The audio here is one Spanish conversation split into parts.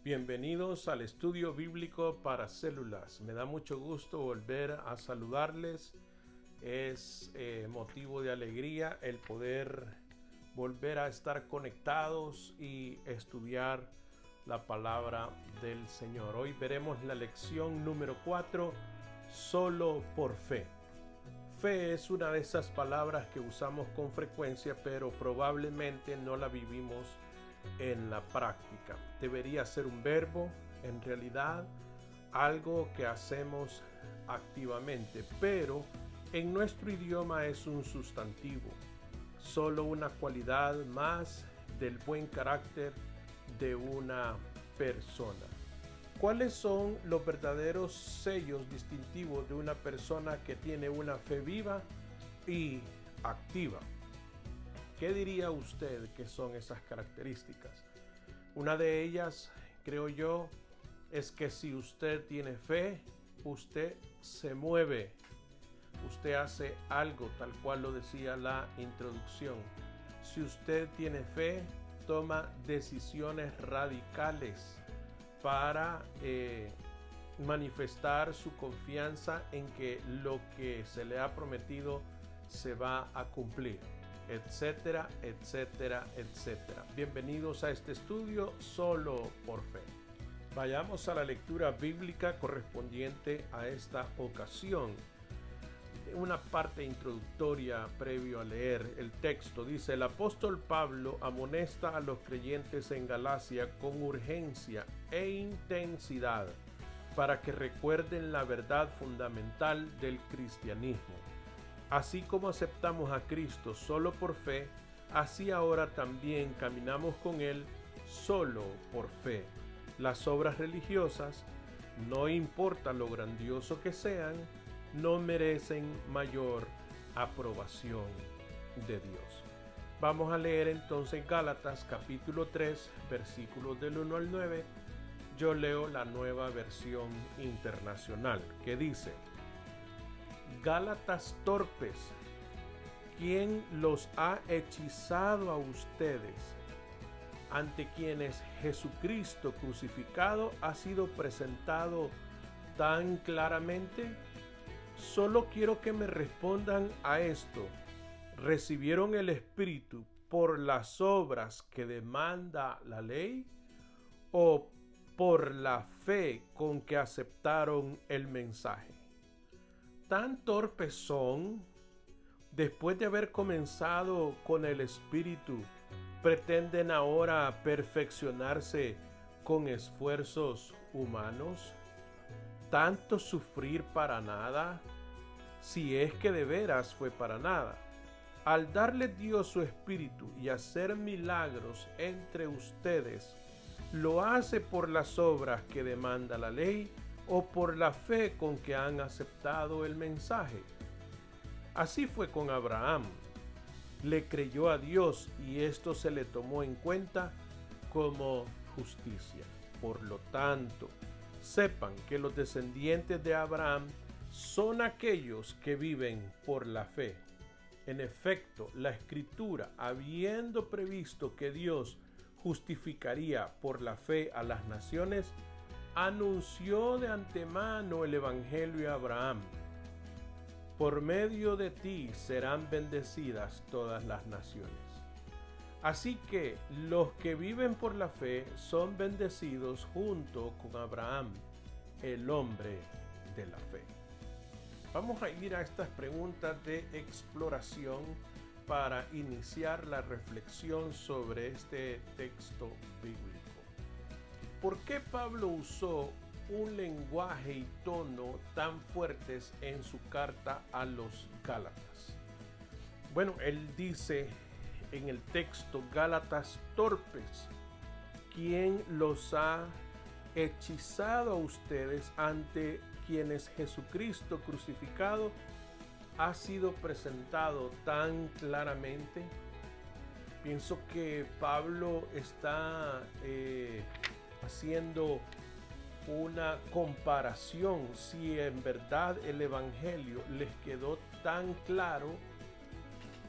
Bienvenidos al estudio bíblico para células. Me da mucho gusto volver a saludarles. Es motivo de alegría el poder volver a estar conectados y estudiar la palabra del Señor. Hoy veremos la lección número 4, solo por fe. Fe es una de esas palabras que usamos con frecuencia, pero probablemente no la vivimos en la práctica. Debería ser un verbo, en realidad, algo que hacemos activamente, pero en nuestro idioma es un sustantivo, solo una cualidad más del buen carácter de una persona. ¿Cuáles son los verdaderos sellos distintivos de una persona que tiene una fe viva y activa? ¿Qué diría usted que son esas características? Una de ellas, creo yo, es que si usted tiene fe, usted se mueve, usted hace algo, tal cual lo decía la introducción. Si usted tiene fe, toma decisiones radicales para manifestar su confianza en que lo que se le ha prometido se va a cumplir, etcétera, etcétera, etcétera. Bienvenidos a este estudio solo por fe. Vayamos a la lectura bíblica correspondiente a esta ocasión. Una parte introductoria previo a leer el texto dice: el apóstol Pablo amonesta a los creyentes en Galacia con urgencia e intensidad para que recuerden la verdad fundamental del cristianismo. Así como aceptamos a Cristo solo por fe, así ahora también caminamos con Él solo por fe. Las obras religiosas, no importa lo grandioso que sean, no merecen mayor aprobación de Dios. Vamos a leer entonces Gálatas capítulo 3, versículos del 1 al 9. Yo leo la Nueva Versión Internacional, que dice: Gálatas torpes, ¿quién los ha hechizado a ustedes, ante quienes Jesucristo crucificado ha sido presentado tan claramente? Solo quiero que me respondan a esto: ¿recibieron el Espíritu por las obras que demanda la ley o por la fe con que aceptaron el mensaje? ¿Tan torpes son? Después de haber comenzado con el Espíritu, ¿pretenden ahora perfeccionarse con esfuerzos humanos? ¿Tanto sufrir para nada? Si es que de veras fue para nada. Al darle Dios su Espíritu y hacer milagros entre ustedes, ¿lo hace por las obras que demanda la ley o por la fe con que han aceptado el mensaje? Así fue con Abraham. Le creyó a Dios y esto se le tomó en cuenta como justicia. Por lo tanto, sepan que los descendientes de Abraham son aquellos que viven por la fe. En efecto, la Escritura, habiendo previsto que Dios justificaría por la fe a las naciones, anunció de antemano el Evangelio a Abraham: por medio de ti serán bendecidas todas las naciones. Así que los que viven por la fe son bendecidos junto con Abraham, el hombre de la fe. Vamos a ir a estas preguntas de exploración para iniciar la reflexión sobre este texto bíblico. ¿Por qué Pablo usó un lenguaje y tono tan fuertes en su carta a los Gálatas? Bueno, él dice en el texto: Gálatas torpes, ¿quién los ha hechizado a ustedes, ante quienes Jesucristo crucificado ha sido presentado tan claramente? Pienso que Pablo está haciendo una comparación. Si en verdad el Evangelio les quedó tan claro,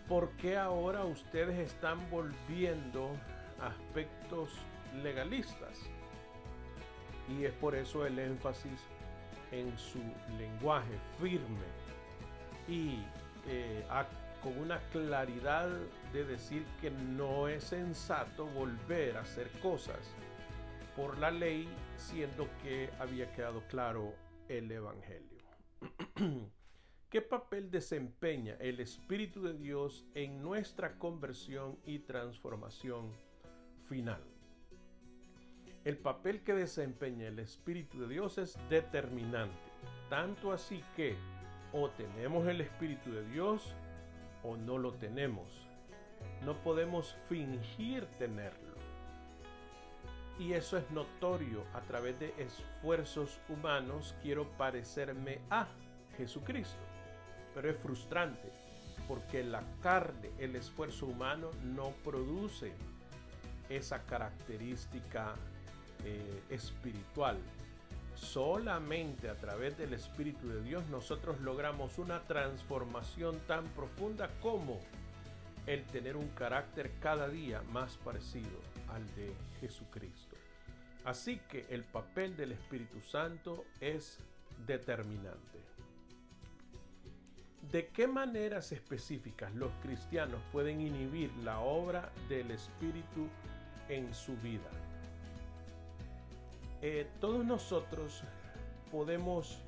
¿por qué ahora ustedes están volviendo a aspectos legalistas? Y es por eso el énfasis en su lenguaje firme y con una claridad de decir que no es sensato volver a hacer cosas por la ley, siendo que había quedado claro el Evangelio. ¿Qué papel desempeña el Espíritu de Dios en nuestra conversión y transformación final? El papel que desempeña el Espíritu de Dios es determinante, tanto así que o tenemos el Espíritu de Dios o no lo tenemos. No podemos fingir tenerlo. Y eso es notorio a través de esfuerzos humanos. Quiero parecerme a Jesucristo. Pero es frustrante porque la carne, el esfuerzo humano no produce esa característica espiritual. Solamente a través del Espíritu de Dios nosotros logramos una transformación tan profunda como el tener un carácter cada día más parecido al de Jesucristo. Así que el papel del Espíritu Santo es determinante. ¿De qué maneras específicas los cristianos pueden inhibir la obra del Espíritu en su vida? Todos nosotros podemos,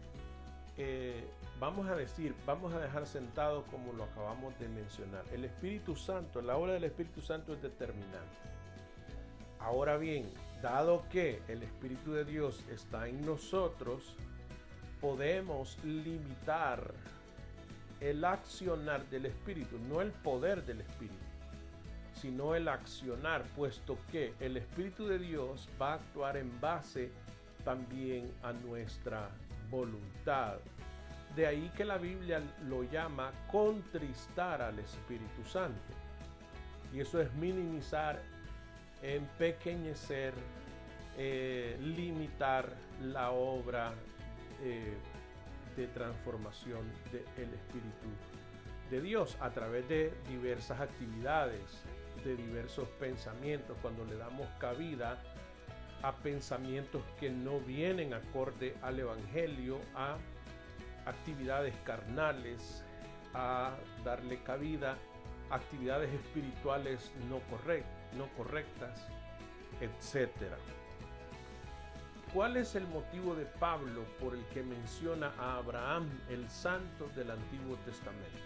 vamos a dejar sentado como lo acabamos de mencionar. El Espíritu Santo, la obra del Espíritu Santo es determinante. Ahora bien, dado que el Espíritu de Dios está en nosotros, podemos limitar el accionar del Espíritu, no el poder del Espíritu, sino el accionar, puesto que el Espíritu de Dios va a actuar en base también a nuestra voluntad. De ahí que la Biblia lo llama contristar al Espíritu Santo. Y eso es minimizar, empequeñecer, limitar la obra de transformación del Espíritu de Dios a través de diversas actividades, de diversos pensamientos, cuando le damos cabida a pensamientos que no vienen acorde al Evangelio, a actividades carnales, a darle cabida a actividades espirituales no correctas, etc. ¿Cuál es el motivo de Pablo por el que menciona a Abraham, el santo del Antiguo Testamento?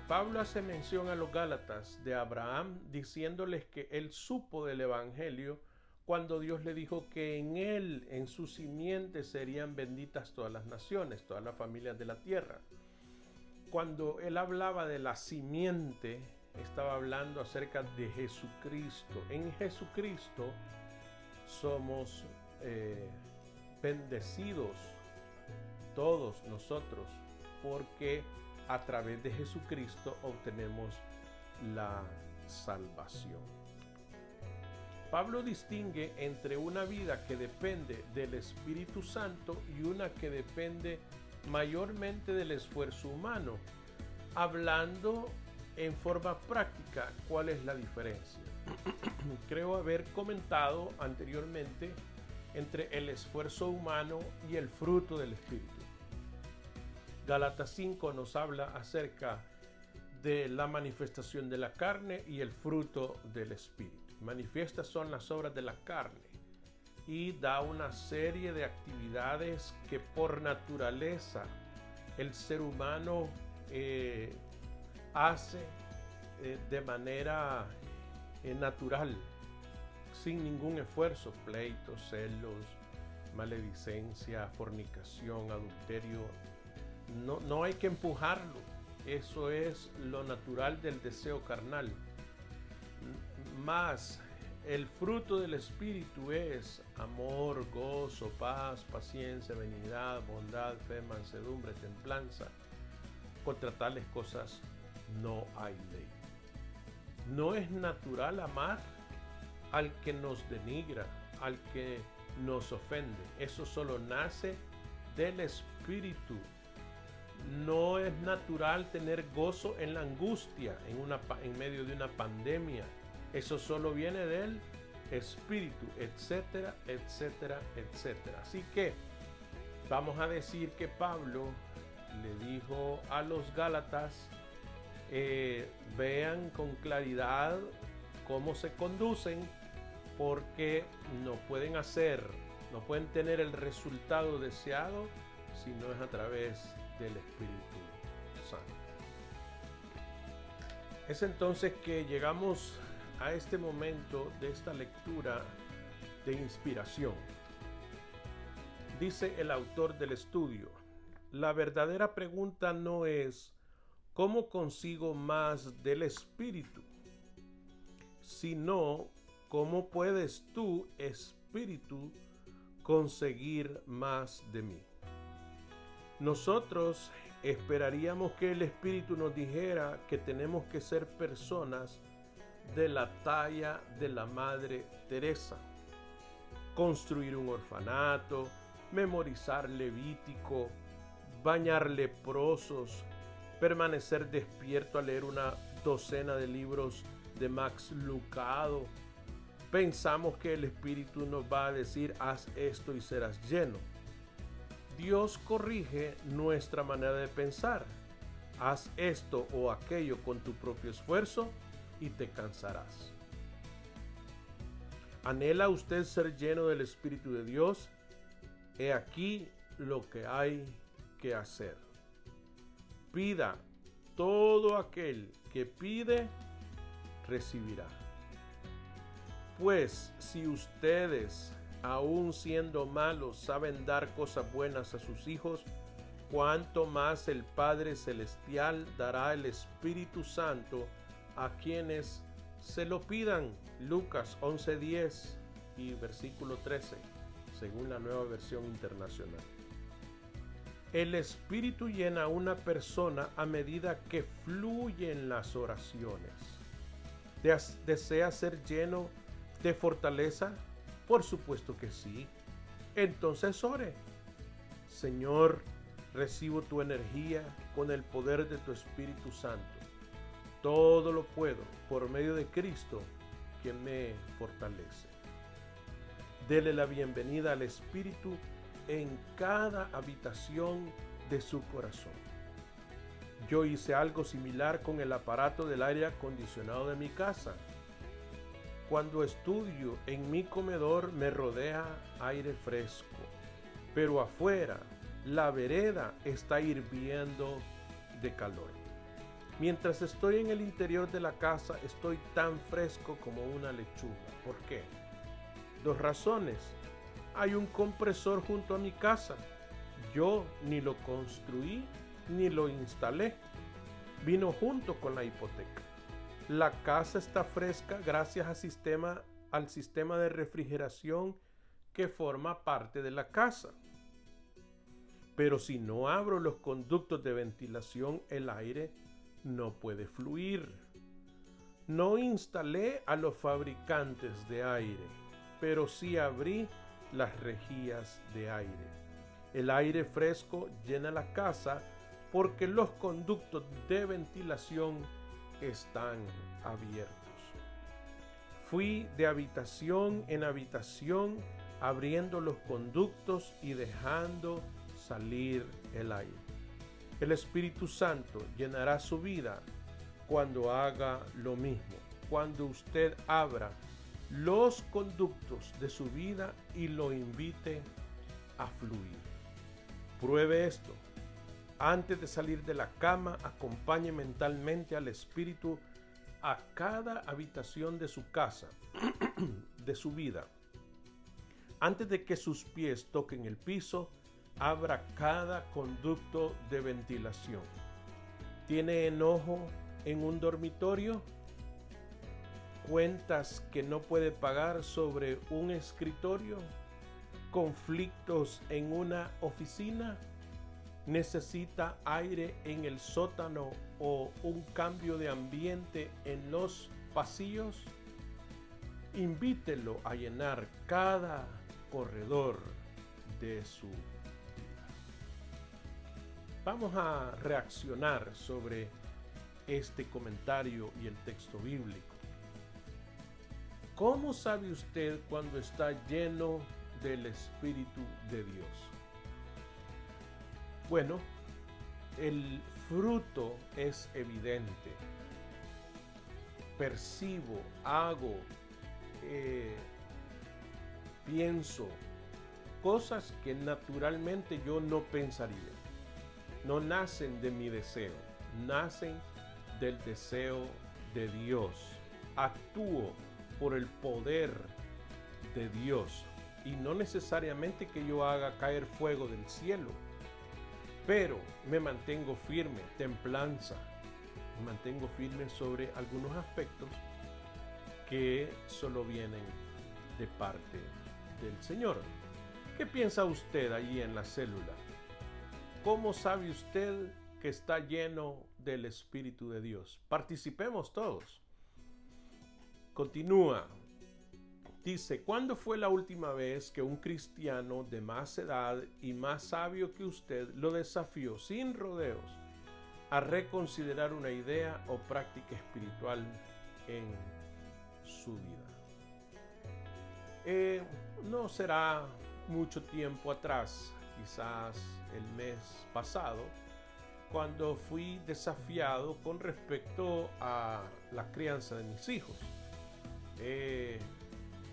Pablo hace mención a los Gálatas de Abraham, diciéndoles que él supo del Evangelio cuando Dios le dijo que en él, en su simiente, serían benditas todas las naciones, todas las familias de la tierra. Cuando él hablaba de la simiente, estaba hablando acerca de Jesucristo. En Jesucristo somos bendecidos todos nosotros, porque a través de Jesucristo obtenemos la salvación. Pablo distingue entre una vida que depende del Espíritu Santo y una que depende mayormente del esfuerzo humano, hablando en forma práctica cuál es la diferencia. Creo haber comentado anteriormente entre el esfuerzo humano y el fruto del Espíritu. Gálatas 5 nos habla acerca de la manifestación de la carne y el fruto del Espíritu. Manifiestas son las obras de la carne y da una serie de actividades que por naturaleza el ser humano hace de manera natural, sin ningún esfuerzo: pleitos, celos, maledicencia, fornicación, adulterio. No hay que empujarlo, eso es lo natural del deseo carnal. Más el fruto del Espíritu es amor, gozo, paz, paciencia, benignidad, bondad, fe, mansedumbre, templanza. Contra tales cosas no hay ley. No es natural amar al que nos denigra, al que nos ofende. Eso solo nace del Espíritu. No es natural tener gozo en la angustia, en medio de una pandemia. Eso solo viene del espíritu, etcétera, etcétera, etcétera. Así que vamos a decir que Pablo le dijo a los Gálatas, vean con claridad cómo se conducen, porque no pueden tener el resultado deseado si no es a través del Espíritu Santo. Es entonces que llegamos a este momento de esta lectura de inspiración. Dice el autor del estudio: la verdadera pregunta no es ¿cómo consigo más del Espíritu?, sino ¿cómo puedes tú, Espíritu, conseguir más de mí? Nosotros esperaríamos que el Espíritu nos dijera que tenemos que ser personas de la talla de la Madre Teresa, construir un orfanato, memorizar Levítico, bañar leprosos, permanecer despierto a leer una docena de libros de Max Lucado. Pensamos que el Espíritu nos va a decir haz esto y serás lleno. Dios corrige nuestra manera de pensar. Haz esto o aquello con tu propio esfuerzo y te cansarás. ¿Anhela usted ser lleno del Espíritu de Dios? He aquí lo que hay que hacer. Pida. Todo aquel que pide, recibirá. Pues si ustedes, aun siendo malos, saben dar cosas buenas a sus hijos, cuánto más el Padre Celestial dará el Espíritu Santo a quienes se lo pidan. Lucas 11:10 y versículo 13, según la Nueva Versión Internacional. El Espíritu llena a una persona a medida que fluyen las oraciones. ¿Desea ser lleno de fortaleza? Por supuesto que sí. Entonces ore. Señor, recibo tu energía con el poder de tu Espíritu Santo. Todo lo puedo por medio de Cristo que me fortalece. Dele la bienvenida al Espíritu en cada habitación de su corazón. Yo hice algo similar con el aparato del aire acondicionado de mi casa. Cuando estudio, en mi comedor me rodea aire fresco, pero afuera la vereda está hirviendo de calor. Mientras estoy en el interior de la casa, estoy tan fresco como una lechuga. ¿Por qué? 2 razones. Hay un compresor junto a mi casa. Yo ni lo construí ni lo instalé. Vino junto con la hipoteca. La casa está fresca gracias al sistema de refrigeración que forma parte de la casa. Pero si no abro los conductos de ventilación, el aire no puede fluir. No instalé a los fabricantes de aire, pero sí abrí las rejillas de aire. El aire fresco llena la casa porque los conductos de ventilación están abiertos. Fui de habitación en habitación abriendo los conductos y dejando salir el aire. El Espíritu Santo llenará su vida cuando haga lo mismo, cuando usted abra los conductos de su vida y lo invite a fluir. Pruebe esto. Antes de salir de la cama, acompañe mentalmente al Espíritu a cada habitación de su casa, de su vida. Antes de que sus pies toquen el piso, abra cada conducto de ventilación. ¿Tiene enojo en un dormitorio? ¿Cuentas que no puede pagar sobre un escritorio? ¿Conflictos en una oficina? ¿Necesita aire en el sótano o un cambio de ambiente en los pasillos? Invítelo a llenar cada corredor de su vida. Vamos a reaccionar sobre este comentario y el texto bíblico. ¿Cómo sabe usted cuando está lleno del Espíritu de Dios? Bueno, el fruto es evidente. Percibo, hago, pienso cosas que naturalmente yo no pensaría. No nacen de mi deseo, nacen del deseo de Dios. Actúo por el poder de Dios y no necesariamente que yo haga caer fuego del cielo, pero me mantengo firme, templanza, me mantengo firme sobre algunos aspectos que solo vienen de parte del Señor. ¿Qué piensa usted allí en la célula? ¿Cómo sabe usted que está lleno del Espíritu de Dios? Participemos todos. Continúa. Dice, ¿cuándo fue la última vez que un cristiano de más edad y más sabio que usted lo desafió sin rodeos a reconsiderar una idea o práctica espiritual en su vida? No será mucho tiempo atrás, quizás el mes pasado, cuando fui desafiado con respecto a la crianza de mis hijos.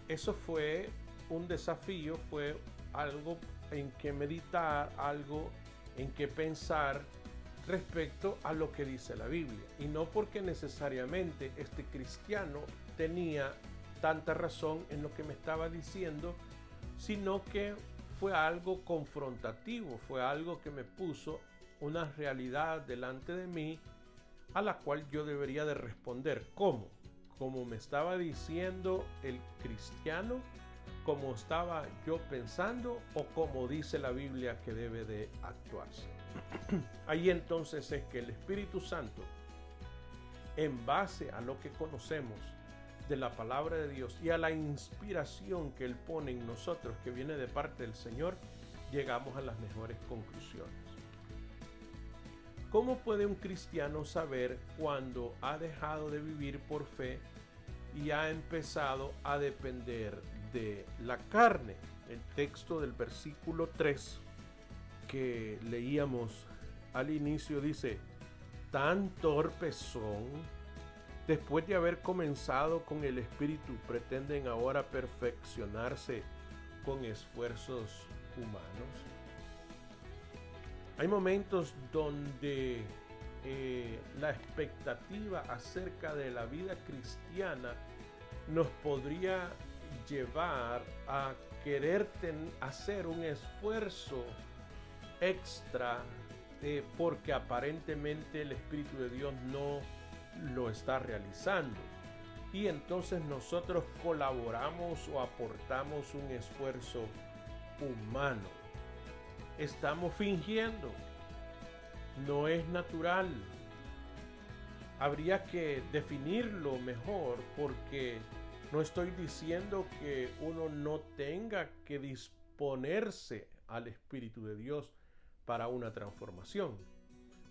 Eso fue un desafío, fue algo en que meditar, algo en que pensar respecto a lo que dice la Biblia. Y no porque necesariamente este cristiano tenía tanta razón en lo que me estaba diciendo, sino que fue algo confrontativo, fue algo que me puso una realidad delante de mí a la cual yo debería de responder. ¿Cómo? Como me estaba diciendo el cristiano, como estaba yo pensando o como dice la Biblia que debe de actuarse. Ahí entonces es que el Espíritu Santo, en base a lo que conocemos de la palabra de Dios y a la inspiración que Él pone en nosotros, que viene de parte del Señor, llegamos a las mejores conclusiones. ¿Cómo puede un cristiano saber cuando ha dejado de vivir por fe y ha empezado a depender de la carne? El texto del versículo 3 que leíamos al inicio dice, tan torpes son, después de haber comenzado con el Espíritu, pretenden ahora perfeccionarse con esfuerzos humanos. Hay momentos donde la expectativa acerca de la vida cristiana nos podría llevar a querer hacer un esfuerzo extra porque aparentemente el Espíritu de Dios no lo está realizando. Y entonces nosotros colaboramos o aportamos un esfuerzo humano. Estamos fingiendo, no es natural. Habría que definirlo mejor porque no estoy diciendo que uno no tenga que disponerse al Espíritu de Dios para una transformación.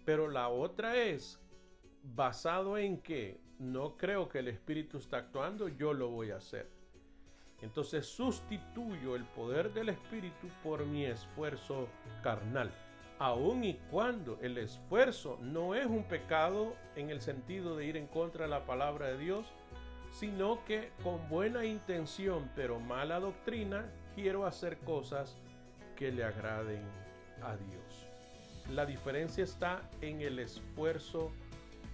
Pero la otra es basado en que no creo que el Espíritu está actuando, yo lo voy a hacer. Entonces sustituyo el poder del Espíritu por mi esfuerzo carnal, aun y cuando el esfuerzo no es un pecado en el sentido de ir en contra de la palabra de Dios, sino que con buena intención pero mala doctrina quiero hacer cosas que le agraden a Dios. La diferencia está en el esfuerzo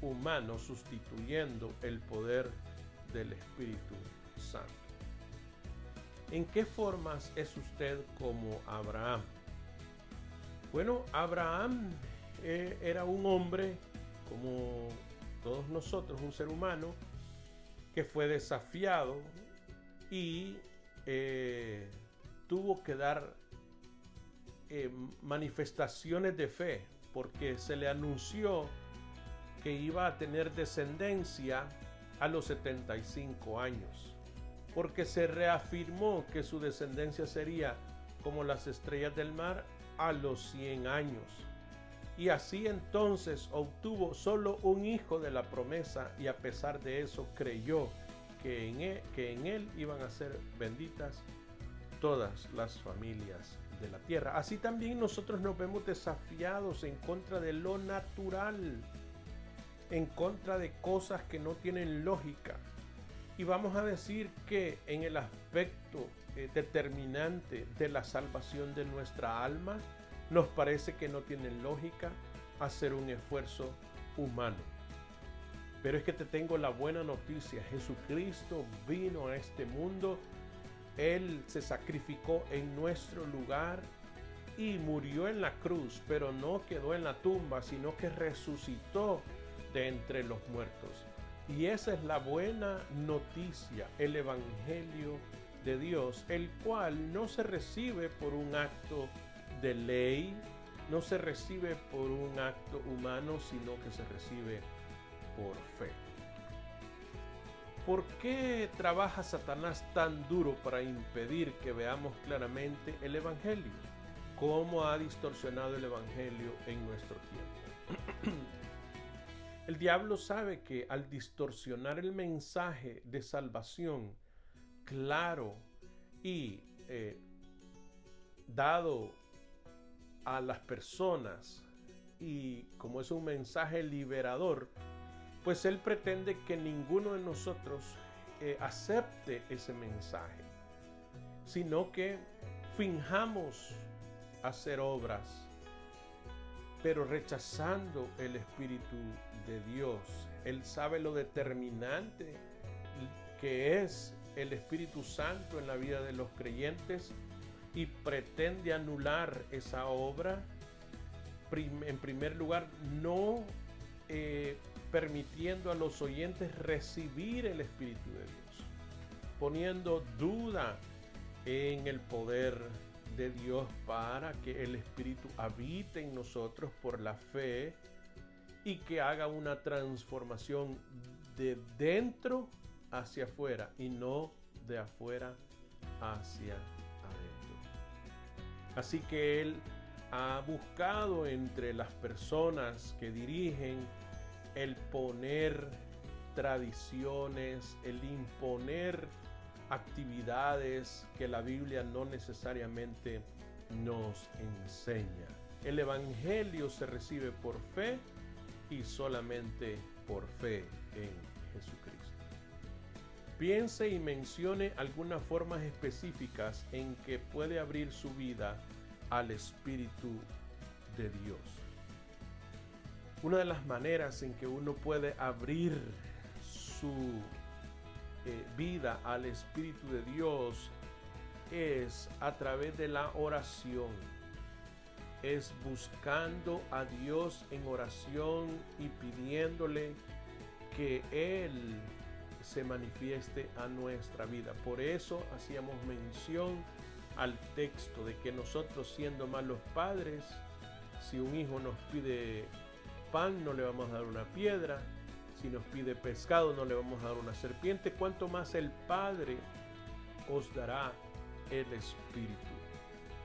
humano sustituyendo el poder del Espíritu Santo. ¿En qué formas es usted como Abraham? Bueno, Abraham era un hombre como todos nosotros, un ser humano que fue desafiado y tuvo que dar manifestaciones de fe porque se le anunció que iba a tener descendencia a los 75 años. Porque se reafirmó que su descendencia sería como las estrellas del mar a los 100 años. Y así entonces obtuvo solo un hijo de la promesa y a pesar de eso creyó que en él iban a ser benditas todas las familias de la tierra. Así también nosotros nos vemos desafiados en contra de lo natural, en contra de cosas que no tienen lógica. Y vamos a decir que en el aspecto determinante de la salvación de nuestra alma, nos parece que no tiene lógica hacer un esfuerzo humano. Pero es que te tengo la buena noticia. Jesucristo vino a este mundo. Él se sacrificó en nuestro lugar y murió en la cruz, pero no quedó en la tumba, sino que resucitó de entre los muertos. Y esa es la buena noticia, el Evangelio de Dios, el cual no se recibe por un acto de ley, no se recibe por un acto humano, sino que se recibe por fe. ¿Por qué trabaja Satanás tan duro para impedir que veamos claramente el Evangelio? ¿Cómo ha distorsionado el Evangelio en nuestro tiempo? El diablo sabe que al distorsionar el mensaje de salvación claro y dado a las personas, y como es un mensaje liberador, pues él pretende que ninguno de nosotros acepte ese mensaje, sino que finjamos hacer obras, pero rechazando el Espíritu de Dios. Él sabe lo determinante que es el Espíritu Santo en la vida de los creyentes y pretende anular esa obra. En primer lugar, no permitiendo a los oyentes recibir el Espíritu de Dios, poniendo duda en el poder de Dios para que el Espíritu habite en nosotros por la fe y que haga una transformación de dentro hacia afuera y no de afuera hacia adentro. Así que Él ha buscado entre las personas que dirigen el poner tradiciones, el imponer actividades que la Biblia no necesariamente nos enseña. El Evangelio se recibe por fe y solamente por fe en Jesucristo. Piense y mencione algunas formas específicas en que puede abrir su vida al Espíritu de Dios. Una de las maneras en que uno puede abrir su vida al Espíritu de Dios es a través de la oración, es buscando a Dios en oración y pidiéndole que Él se manifieste a nuestra vida. Por eso hacíamos mención al texto de que nosotros, siendo malos padres, si un hijo nos pide pan, no le vamos a dar una piedra. Si nos pide pescado, no le vamos a dar una serpiente. Cuanto más el Padre os dará el Espíritu.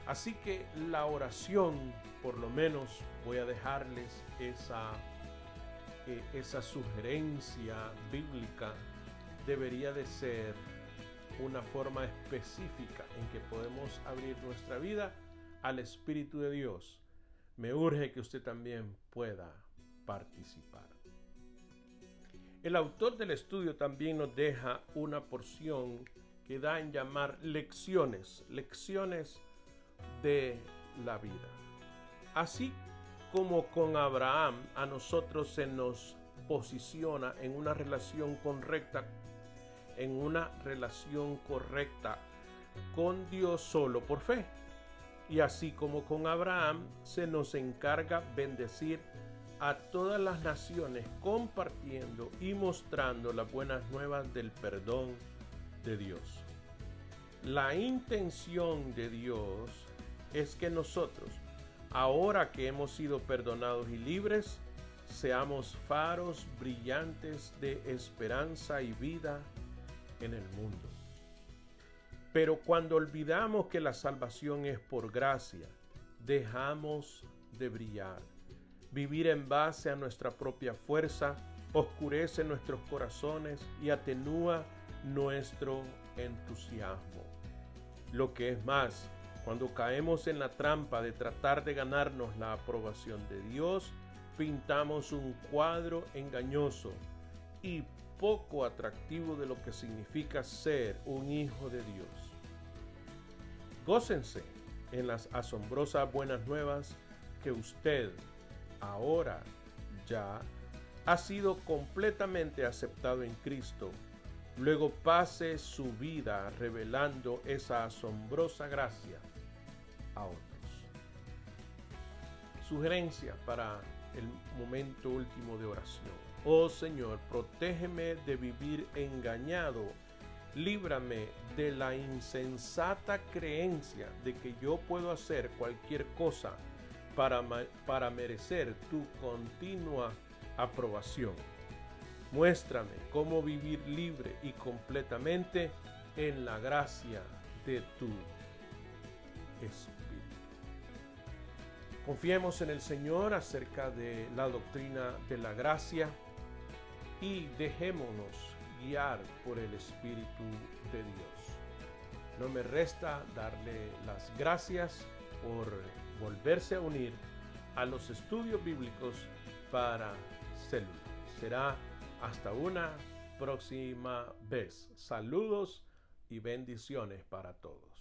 Así que la oración, por lo menos voy a dejarles esa sugerencia bíblica, debería de ser una forma específica en que podemos abrir nuestra vida al Espíritu de Dios. Me urge que usted también pueda participar. El autor del estudio también nos deja una porción que da en llamar lecciones de la vida. Así como con Abraham, a nosotros se nos posiciona en una relación correcta con Dios solo por fe. Y así como con Abraham, se nos encarga bendecir a todas las naciones, compartiendo y mostrando las buenas nuevas del perdón de Dios. La intención de Dios es que nosotros, ahora que hemos sido perdonados y libres, seamos faros brillantes de esperanza y vida en el mundo. Pero cuando olvidamos que la salvación es por gracia, dejamos de brillar. Vivir en base a nuestra propia fuerza oscurece nuestros corazones y atenúa nuestro entusiasmo. Lo que es más, cuando caemos en la trampa de tratar de ganarnos la aprobación de Dios, pintamos un cuadro engañoso y poco atractivo de lo que significa ser un hijo de Dios. Gócense en las asombrosas buenas nuevas que usted ahora ya ha sido completamente aceptado en Cristo. Luego pase su vida revelando esa asombrosa gracia a otros. Sugerencia para el momento último de oración. Oh Señor, protégeme de vivir engañado. Líbrame de la insensata creencia de que yo puedo hacer cualquier cosa para merecer tu continua aprobación. Muéstrame cómo vivir libre y completamente en la gracia de tu Espíritu. Confiemos en el Señor acerca de la doctrina de la gracia y dejémonos guiar por el Espíritu de Dios. No me resta darle las gracias por volverse a unir a los estudios bíblicos para Célula. Será hasta una próxima vez. Saludos y bendiciones para todos.